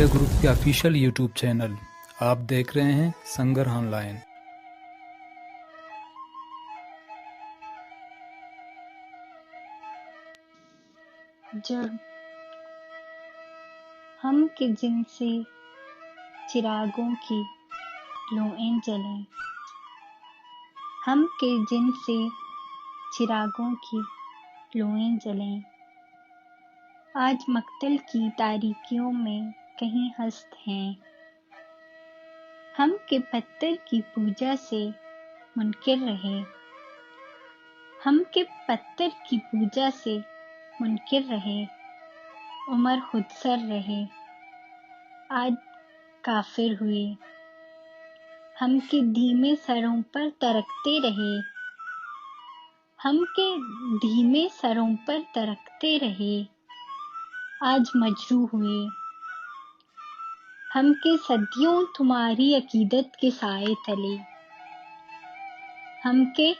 Media group کے official YouTube channel آپ دیکھ رہے ہیں سنگر آن لائن۔ جرم ہم کے جن سے چراغوں کی لوئیں جلیں، ہم کے جن سے چراغوں کی لوئیں جلیں، آج مقتل کی تاریکیوں میں کہیں ہست ہیں، ہم کے پتھر کی پوجا سے منکر رہے، ہم کے پتھر کی پوجا سے منکر رہے، عمر خود سر رہے، آج کافر ہوئے، ہم کے دھیمے سروں پر ترکتے رہے، ہم کے دھیمے سروں پر ترکتے رہے، آج مجروح ہوئے، ہم کے صدیوں تمہاری عقیدت کے سائے تلے، ہم کے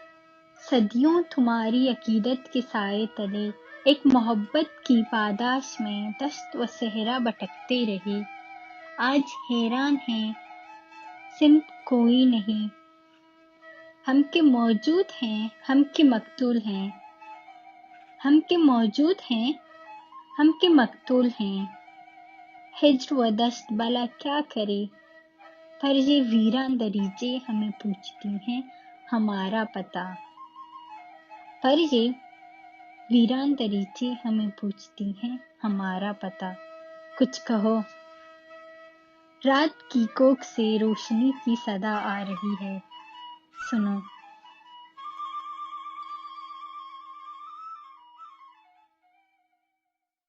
صدیوں تمہاری عقیدت کے سائے تلے، ایک محبت کی پاداش میں دشت و صحرا بھٹکتے رہے، آج حیران ہیں سمت کوئی نہیں، ہم کے موجود ہیں ہم کے مقتول ہیں، ہم کے موجود ہیں ہم کے مقتول ہیں، ہجر و دشت بلا کیا کرے، پر یہ ویران دریچے ہمیں پوچھتی ہیں ہمارا پتہ، پر یہ ویران دریچے ہمیں پوچھتی ہیں ہمارا پتہ، کچھ کہو۔ رات کی کوکھ سے روشنی کی صدا آ رہی ہے، سنو۔